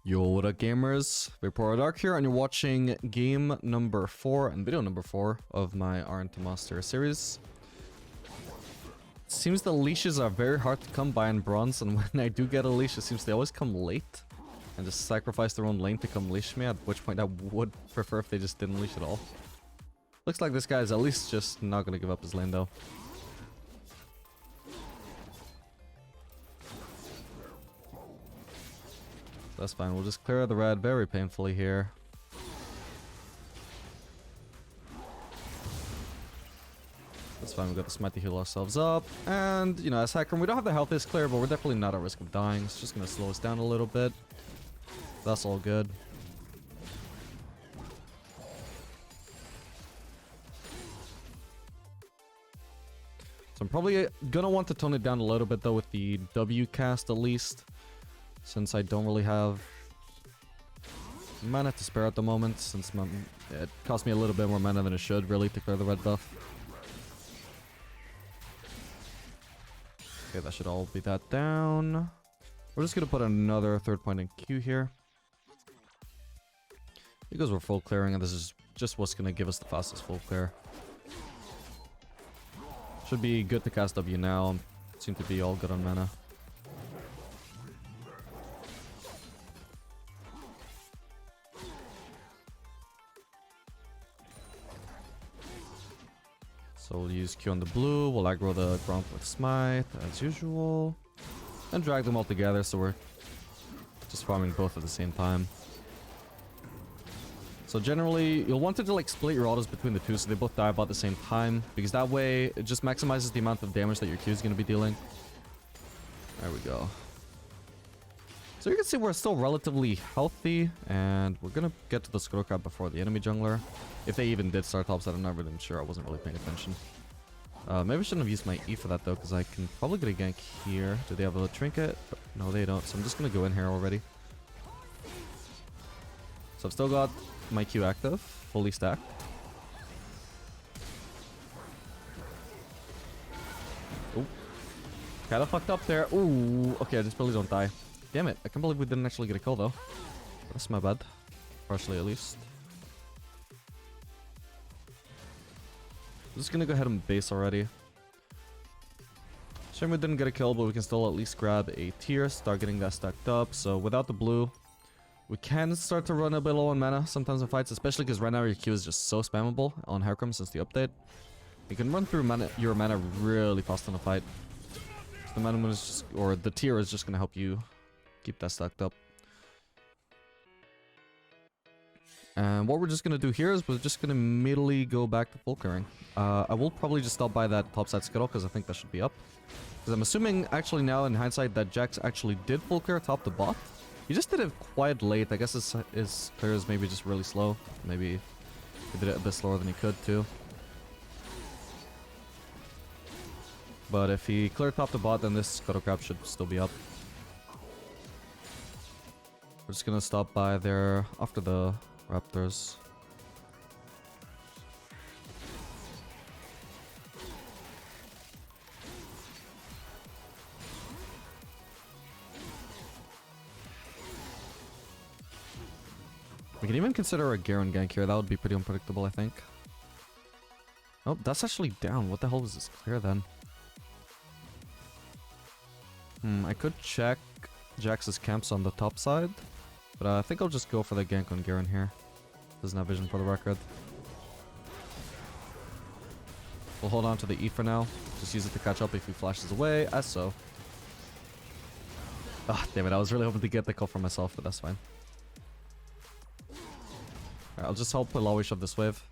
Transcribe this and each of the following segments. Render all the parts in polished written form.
Yo, what up gamers? Vapor Dark here, and you're watching game number 4 and video number 4 of my Iron to Master series. It seems the leashes are very hard to come by in bronze, and when I do get a leash, it seems they always come late and just sacrifice their own lane to come leash me, at which point I would prefer if they just didn't leash at all. Looks like this guy is at least just not gonna give up his lane though. That's fine, we'll just clear the red very painfully here. That's fine, we got the smite to heal ourselves up. And, you know, as Hecarim, we don't have the healthiest clear, but we're definitely not at risk of dying. It's just gonna slow us down a little bit. That's all good. So I'm probably gonna want to tone it down a little bit though with the W cast at least, since I don't really have mana to spare at the moment, since it cost me a little bit more mana than it should really to clear the red buff. Okay, that should all be that down. We're just gonna put another third point in Q here, because we're full clearing and this is just what's gonna give us the fastest full clear. Should be good to cast W now. Seem to be all good on mana. So we'll use Q on the blue, we'll aggro the Gromp with Smite, as usual. And drag them all together, so we're just farming both at the same time. So generally, you'll want to like split your autos between the two so they both die about the same time, because that way it just maximizes the amount of damage that your Q is going to be dealing. There we go. So you can see we're still relatively healthy, and we're going to get to the Scroll Crab before the enemy jungler. If they even did start topside, I'm not really sure. I wasn't really paying attention. Maybe I shouldn't have used my E for that though, because I can probably get a gank here. Do they have a trinket? No, they don't. So I'm just going to go in here already. So I've still got my Q active, fully stacked. Oh, kinda fucked up there. Ooh, okay, I just really don't die. Damn it, I can't believe we didn't actually get a kill though. That's my bad. Partially at least. I'm just gonna go ahead and base already. Shame we didn't get a kill, but we can still at least grab a tier, start getting that stacked up. So without the blue, we can start to run a bit low on mana sometimes in fights, especially because right now your Q is just so spammable on Hecarim since the update. You can run through your mana really fast in a fight. So the mana is just, or the tier is just going to help you keep that stacked up. And what we're just going to do here is we're just going to immediately go back to full clearing. I will probably just stop by that topside Skittle because I think that should be up. Because I'm assuming actually now in hindsight that Jax actually did full clear top to bot. He just did it quite late. I guess his clear is maybe just really slow. Maybe he did it a bit slower than he could too. But if he cleared top to bot, then this Scuttle Crab should still be up. We're just gonna stop by there after the Raptors. We can even consider a Garen gank here. That would be pretty unpredictable, I think. Oh, that's actually down. What the hell was this clear then? I could check Jax's camps on the top side, but I think I'll just go for the gank on Garen here. Doesn't have vision for the record. We'll hold on to the E for now. Just use it to catch up if he flashes away, as so. Ah, damn it. I was really hoping to get the kill for myself, but that's fine. I'll just help Ilawi shove this wave.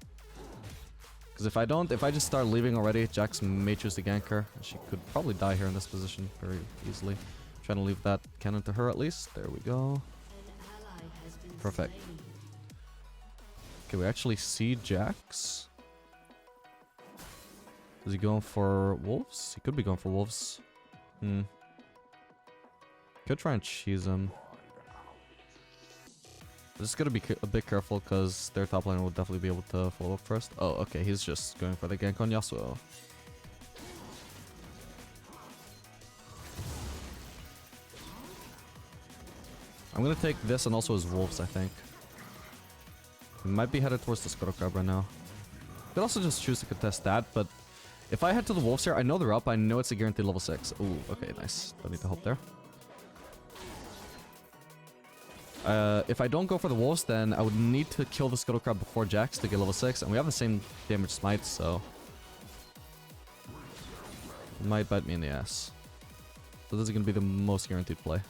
Because if I just start leaving already, Jax may choose to gank her. She could probably die here in this position very easily. Trying to leave that cannon to her at least. There we go. Perfect. Okay, we actually see Jax. Is he going for wolves? He could be going for wolves. Could try and cheese him. Just gotta be a bit careful because their top lane will definitely be able to follow up first. Oh, okay, he's just going for the gank on Yasuo. I'm gonna take this and also his wolves, I think. We might be headed towards the Scuttle Crab right now. Could also just choose to contest that, but if I head to the wolves here, I know they're up. I know it's a guaranteed level 6. Ooh, okay, nice. Don't need to help there. If I don't go for the wolves, then I would need to kill the Scuttle Crab before Jax to get level 6, and we have the same damage smite, so it might bite me in the ass. So this is gonna be the most guaranteed play.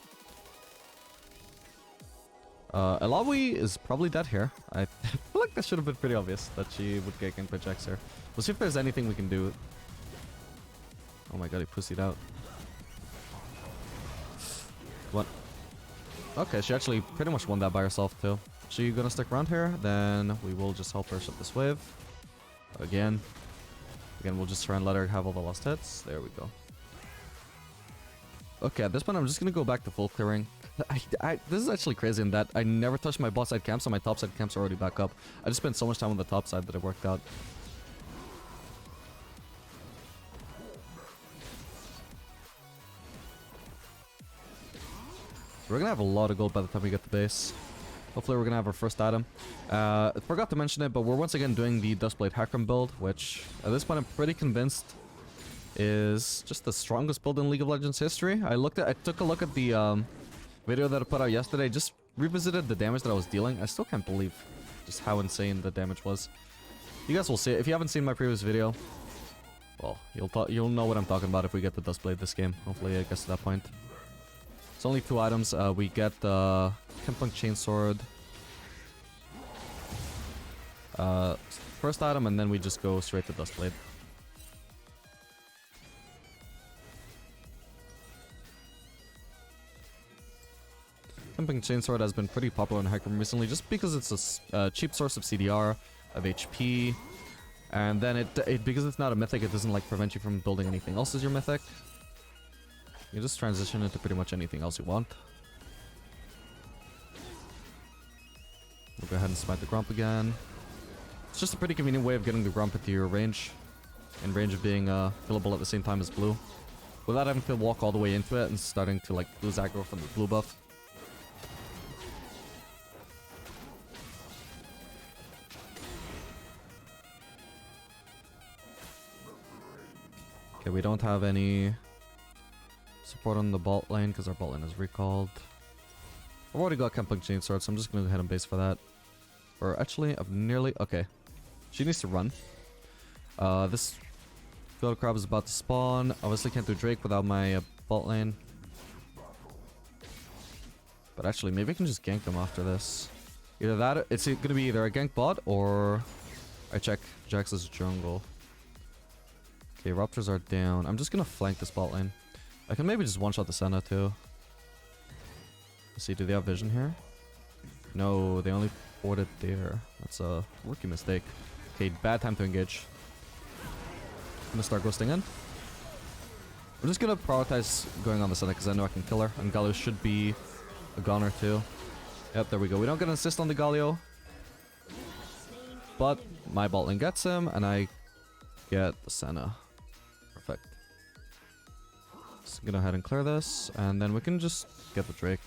Alawi is probably dead here. I feel like that should have been pretty obvious that she would get ganked by Jax here. We'll see if there's anything we can do. Oh my god, he pussied out. What? Okay, she actually pretty much won that by herself too. She gonna stick around here? Then we will just help her shut this wave. Again, we'll just try and let her have all the last hits. There we go. Okay, at this point, I'm just gonna go back to full clearing. This is actually crazy in that I never touched my bot side camps, so my top side camps are already back up. I just spent so much time on the top side that it worked out. We're gonna have a lot of gold by the time we get to base. Hopefully we're gonna have our first item. I forgot to mention it, but we're once again doing the Duskblade Hecarim build, which at this point I'm pretty convinced is just the strongest build in League of Legends history. I took a look at the video that I put out yesterday, just revisited the damage that I was dealing. I still can't believe just how insane the damage was. You guys will see it. If you haven't seen my previous video, well, you'll know what I'm talking about if we get the Duskblade this game. Hopefully it gets to that point. It's only 2 items. We get the Chempunk Chainsword. First item, and then we just go straight to Duskblade. Chempunk Chainsword has been pretty popular in Hecarim recently just because it's a cheap source of CDR, of HP, and then because it's not a mythic, it doesn't like prevent you from building anything else as your mythic. You just transition into pretty much anything else you want. We'll go ahead and smite the Grump again. It's just a pretty convenient way of getting the Grump into your range, in range of being killable at the same time as blue, without having to walk all the way into it and starting to like lose aggro from the blue buff. Okay, we don't have any support on the bot lane because our bot lane is recalled. I've already got Chempunk Chainsword, so I'm just going to go ahead and base for that. Or actually, I've nearly... Okay. She needs to run. This Field Crab is about to spawn. Obviously can't do Drake without my bot lane. But actually, maybe I can just gank them after this. Either that, it's going to be either a gank bot or I check Jax's jungle. Okay, Raptors are down. I'm just going to flank this bot lane. I can maybe just one-shot the Senna too. Let's see, do they have vision here? No, they only poured it there. That's a rookie mistake. Okay, bad time to engage. I'm gonna start ghosting in. I'm just gonna prioritize going on the Senna because I know I can kill her. And Galio should be a goner too. Yep, there we go. We don't get an assist on the Galio. But my bot lane gets him and I get the Senna. Perfect. Just gonna go ahead and clear this, and then we can just get the Drake.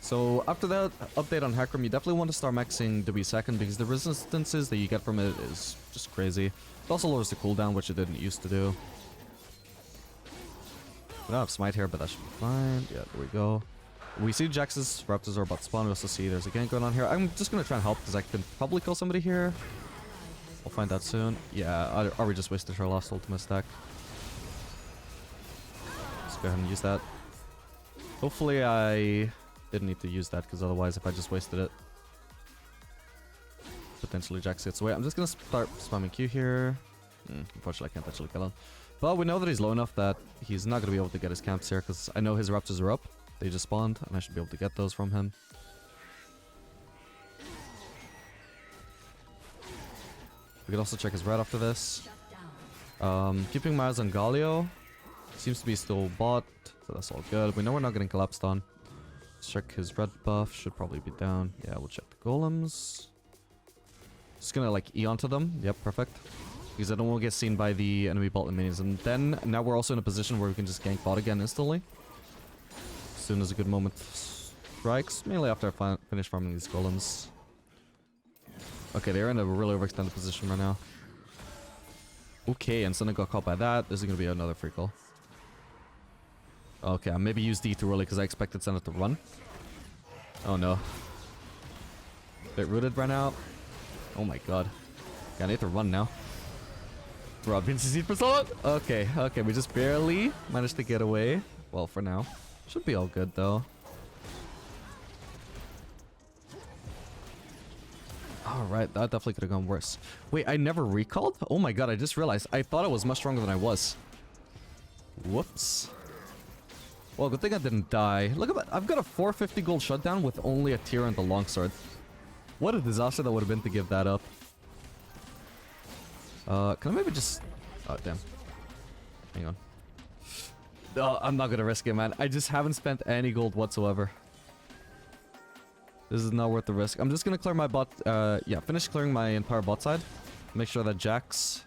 So after that update on Hecarim, you definitely want to start maxing W second because the resistances that you get from it is just crazy. It also lowers the cooldown, which it didn't used to do. We don't have smite here, but that should be fine. Yeah, there we go. We see Jax's Raptors are about to spawn. We also see there's a gank going on here. I'm just going to try and help because I can probably kill somebody here. We'll find out soon. Yeah, or we just wasted her last ultimate stack. Let's go ahead and use that. Hopefully I didn't need to use that because otherwise if I just wasted it, potentially Jax gets away. I'm just going to start spamming Q here. Unfortunately I can't actually kill him. But we know that he's low enough that he's not going to be able to get his camps here because I know his Raptors are up. They just spawned, and I should be able to get those from him. We could also check his red after this. Keeping my eyes on Galio. Seems to be still bot, so that's all good. We know we're not getting collapsed on. Let's check his red buff. Should probably be down. Yeah, we'll check the golems. Just gonna like E onto them. Yep, perfect. Because I don't want to get seen by the enemy bot lane minions. And then now we're also in a position where we can just gank bot again instantly. As soon as a good moment strikes. Mainly after I finish farming these golems. Okay, they're in a really overextended position right now. Okay, and Senna got caught by that. This is gonna be another free call. Okay, I maybe used D too early because I expected Senna to run. Oh no. Bit rooted right now. Oh my god. Yeah, I need to run now. Robin CC'd for solid? Okay, okay, we just barely managed to get away. Well, for now. Should be all good though. Alright, that definitely could have gone worse. Wait, I never recalled? Oh my god, I just realized. I thought I was much stronger than I was. Whoops. Well, good thing I didn't die. Look at that. I've got a 450 gold shutdown with only a tier and the longsword. What a disaster that would have been to give that up. Can I maybe just... Oh, damn. Hang on. Oh, I'm not gonna risk it, man. I just haven't spent any gold whatsoever. This is not worth the risk. I'm just gonna clear my bot... yeah, finish clearing my entire bot side. Make sure that Jax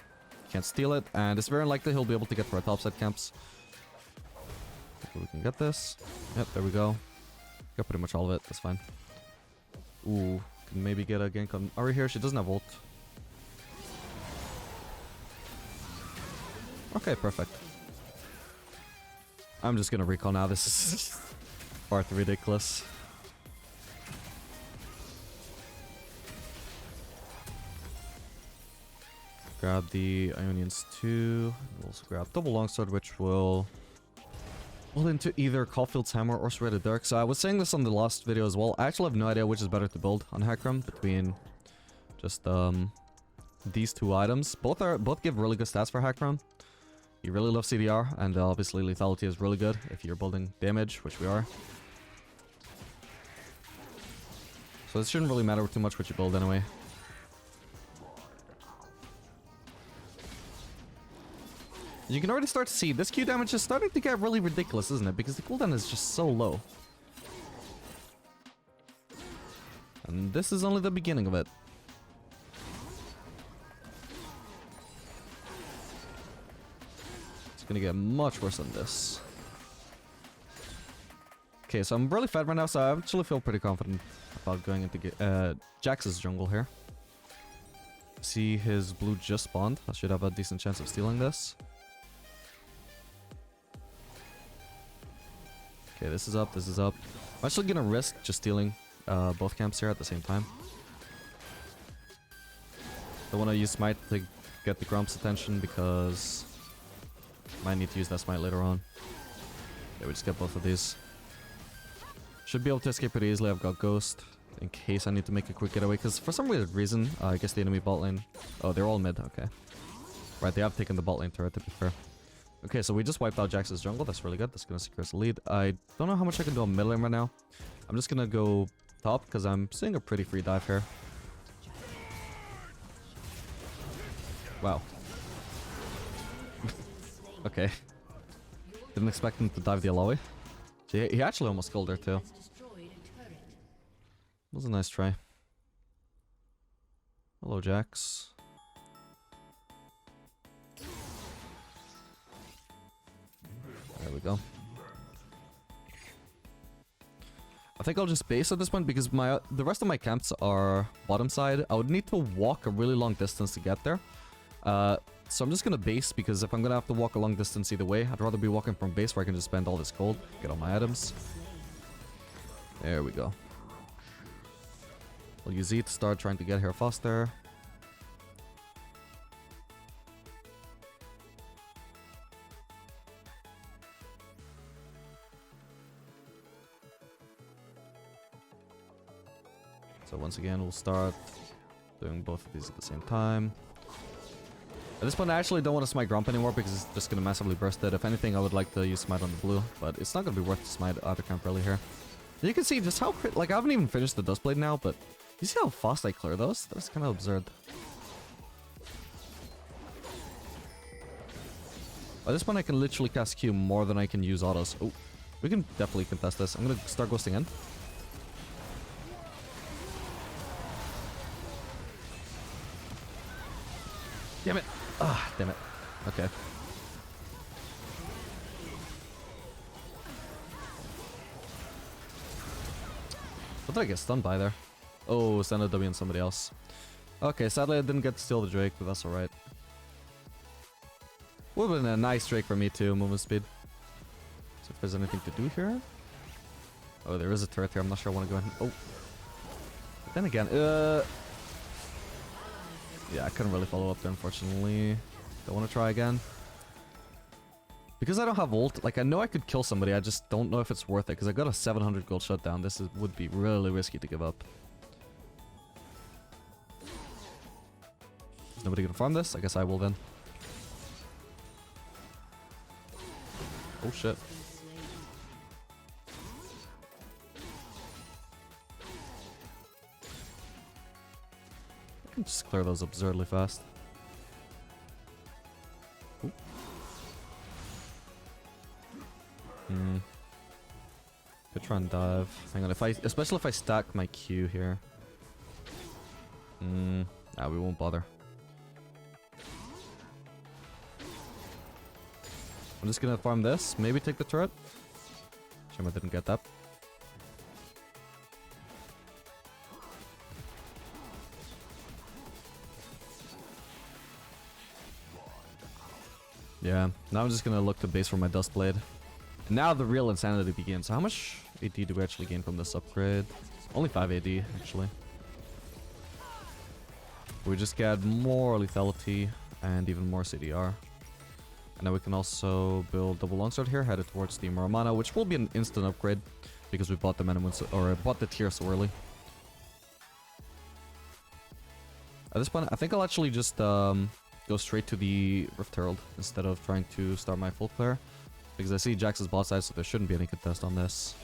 can't steal it. And it's very unlikely he'll be able to get to our topside camps. We can get this. Yep, there we go. Got pretty much all of it. That's fine. Ooh, can maybe get a gank on Ari here. She doesn't have ult. Okay, perfect. I'm just gonna recall now. This is far too ridiculous. Grab the Ionians too. We'll also grab double longsword, which will pull into either Caulfield's Hammer or Serrated Dirk. So I was saying this on the last video as well. I actually have no idea which is better to build on Hecarim between just these two items. Both give really good stats for Hecarim. You really love CDR, and obviously lethality is really good if you're building damage, which we are. So it shouldn't really matter too much what you build anyway. You can already start to see this Q damage is starting to get really ridiculous, isn't it? Because the cooldown is just so low. And this is only the beginning of it. It's gonna get much worse than this. Okay, so I'm really fed right now, so I actually feel pretty confident about going into Jax's jungle here. See his blue just spawned. I should have a decent chance of stealing this. Okay, this is up, this is up. I'm actually gonna risk just stealing both camps here at the same time. Don't want to use Smite to get the Grump's attention because I might need to use that Smite later on. Yeah, we just get both of these. Should be able to escape pretty easily. I've got Ghost in case I need to make a quick getaway, because for some weird reason, I guess the enemy bot lane... Oh, they're all mid, okay. Right, they have taken the bot lane turret, to be fair. Okay, so we just wiped out Jax's jungle. That's really good. That's gonna secure us the lead. I don't know how much I can do on mid lane right now. I'm just gonna go top because I'm seeing a pretty free dive here. Wow. Okay. Didn't expect him to dive the Aloe. He actually almost killed her too. Was a nice try. Hello, Jax. There we go. I think I'll just base at this point because the rest of my camps are bottom side. I would need to walk a really long distance to get there. So I'm just gonna base because if I'm gonna have to walk a long distance either way, I'd rather be walking from base where I can just spend all this gold, get all my items. There we go. We'll use E to start trying to get here faster. So once again, we'll start doing both of these at the same time. At this point, I actually don't want to smite Grump anymore because it's just going to massively burst it. If anything, I would like to use smite on the blue, but it's not going to be worth to smite either camp really here. You can see just how... Like, I haven't even finished the Duskblade now, but you see how fast I clear those? That's kind of absurd. At this point, I can literally cast Q more than I can use autos. Oh, we can definitely contest this. I'm going to start ghosting in. Damn it. Ah, damn it. Okay. What did I get stunned by there? Oh, send a W on somebody else. Okay, sadly I didn't get to steal the Drake, but that's alright. Would have been a nice Drake for me too, movement speed. So if there's anything to do here. Oh, there is a turret here. I'm not sure I want to go in. Oh. But then again, yeah, I couldn't really follow up there, unfortunately. Don't want to try again. Because I don't have ult, like I know I could kill somebody, I just don't know if it's worth it. Because I got a 700 gold shutdown. This would be really risky to give up. Is nobody gonna farm this? I guess I will then. Oh shit. I can just clear those absurdly fast. Ooh. Could try and dive. Hang on, especially if I stack my Q here. Nah, we won't bother. I'm just gonna farm this, maybe take the turret. Shame I didn't get that. Yeah, now I'm just gonna look to base for my Duskblade. And now the real insanity begins. So how much AD do we actually gain from this upgrade? Only 5 AD, actually. We just get more lethality and even more CDR. And now we can also build double longsword here, headed towards the Muramana, which will be an instant upgrade because we bought the bought the tier so early. At this point, I think I'll actually just go straight to the Rift Herald instead of trying to start my full clear. Because I see Jax's bot side, so there shouldn't be any contest on this.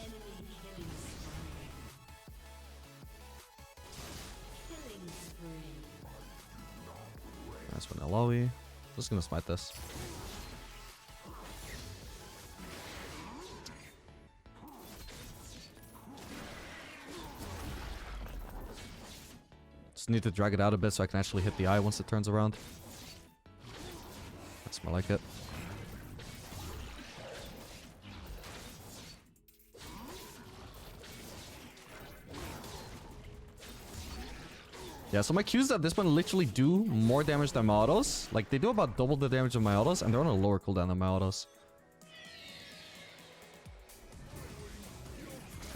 That's for Nalawi. Just gonna smite this. Just need to drag it out a bit so I can actually hit the eye once it turns around. That's more like it. Yeah, so my Qs at this point literally do more damage than my autos. Like, they do about double the damage of my autos, and they're on a lower cooldown than my autos.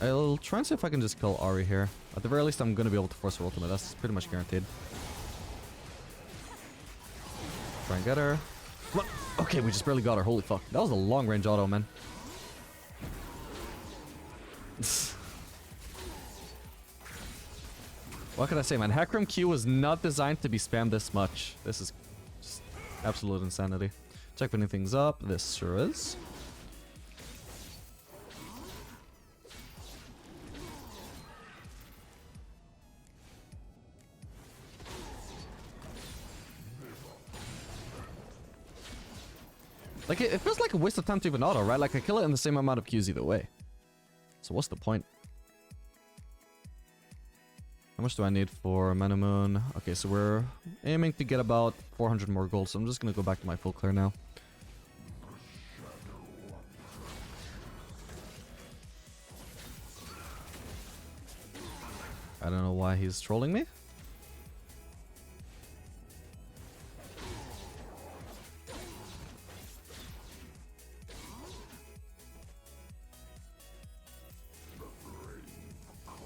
I'll try and see if I can just kill Ahri here. At the very least, I'm going to be able to force her ultimate. That's pretty much guaranteed. Try and get her. What? Okay, we just barely got her. Holy fuck. That was a long-range auto, man. What can I say, man? Hecarim Q was not designed to be spammed this much. This is just absolute insanity. Check if anything's up. This sure is. Like, it feels like a waste of time to even auto, right? Like, I kill it in the same amount of Qs either way. So what's the point? How much do I need for Mana Moon? Okay, so we're aiming to get about 400 more gold, so I'm just gonna go back to my full clear now. I don't know why he's trolling me.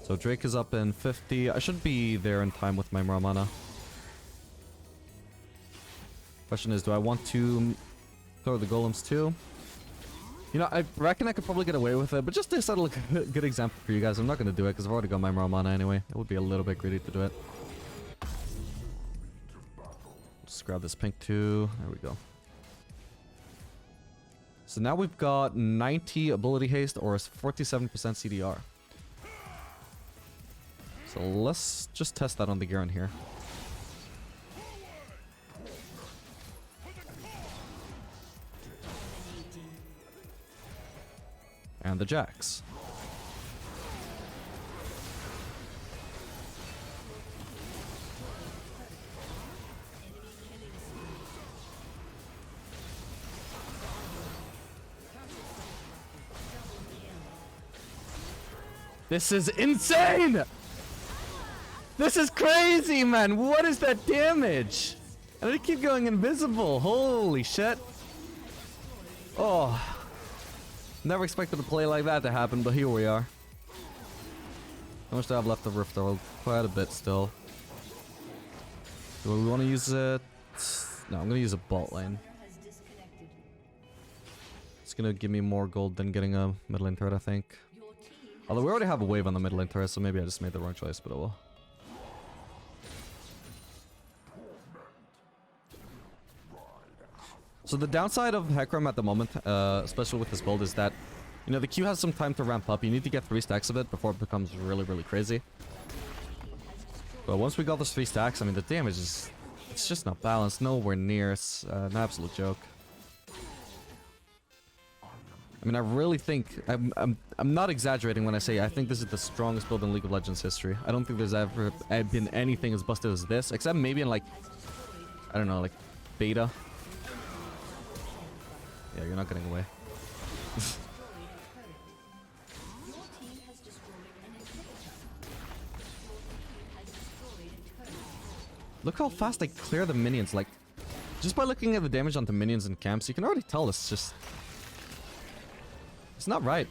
So Drake is up in 50. I should be there in time with my Muramana. Question is, do I want to throw the golems too? You know, I reckon I could probably get away with it, but just to set a good example for you guys, I'm not going to do it because I've already got my Muramana anyway. It would be a little bit greedy to do it. Just grab this pink too. There we go. So now we've got 90 ability haste or 47% CDR. So let's just test that on the Garen here. And the Jax. This is insane! This is crazy, man! What is that damage? And I keep going invisible. Holy shit. Oh. Never expected a play like that to happen, but here we are. How much do I have left of Rift Herald? Quite a bit still. Do we want to use it? No, I'm going to use a bot lane. It's going to give me more gold than getting a mid lane turret, I think. Although we already have a wave on the mid lane turret, so maybe I just made the wrong choice, but it will. So the downside of Hecarim at the moment, especially with this build, is that, you know, the Q has some time to ramp up. You need to get 3 stacks of it before it becomes really, really crazy. But once we got those 3 stacks, I mean, the damage is... It's just not balanced, nowhere near. It's an absolute joke. I mean, I really think... I'm not exaggerating when I say I think this is the strongest build in League of Legends history. I don't think there's ever been anything as busted as this, except maybe in, like... I don't know, like, beta. Yeah, you're not getting away. Look how fast I clear the minions, like... Just by looking at the damage onto minions and camps, you can already tell it's just... It's not right.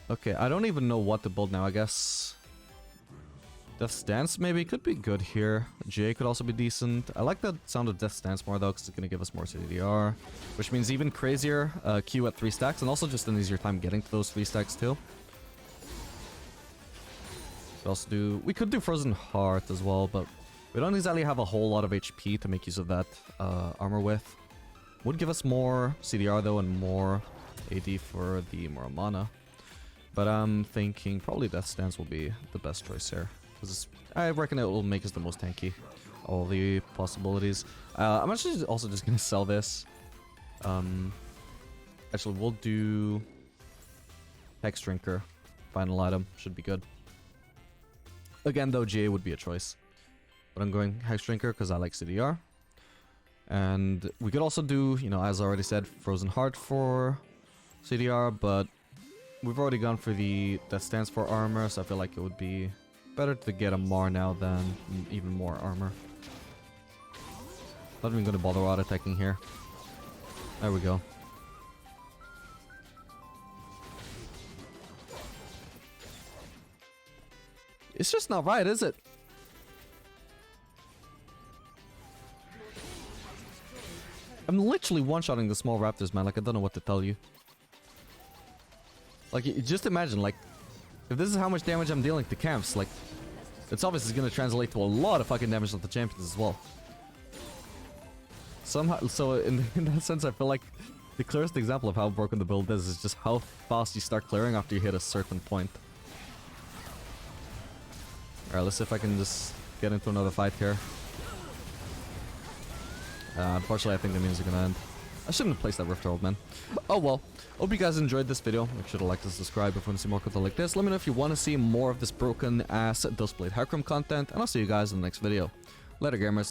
Okay, I don't even know what to build now, I guess... Death's Dance maybe could be good here. J could also be decent. I like the sound of Death's Dance more though, because it's going to give us more CDR. Which means even crazier Q at 3 stacks, and also just an easier time getting to those 3 stacks too. We could do Frozen Heart as well, but we don't exactly have a whole lot of HP to make use of that armor with. Would give us more CDR though, and more AD for the more mana. But I'm thinking probably Death's Dance will be the best choice here. I reckon it will make us the most tanky. All the possibilities. I'm actually also just gonna sell this. Actually, we'll do Hex Drinker. Final item. Should be good. Again, though, GA would be a choice. But I'm going Hex Drinker because I like CDR. And we could also do, you know, as I already said, Frozen Heart for CDR, but we've already gone for the Death Stance for armor, so I feel like it would be better to get a Mar now than even more armor. Not even going to bother auto attacking here. There we go. It's just not right, is it? I'm literally one-shotting the small raptors, man. Like, I don't know what to tell you. Like, just imagine, like, if this is how much damage I'm dealing to camps, like, it's obviously going to translate to a lot of fucking damage on the champions as well. Somehow, so in that sense, I feel like the clearest example of how broken the build is just how fast you start clearing after you hit a certain point. Alright, let's see if I can just get into another fight here. Unfortunately, I think the minions are gonna end. I shouldn't have placed that Rift Herald, man. Oh well. Hope you guys enjoyed this video. Make sure to like and subscribe if you want to see more content like this. Let me know if you want to see more of this broken ass Duskblade Hecarim content, and I'll see you guys in the next video. Later, gamers.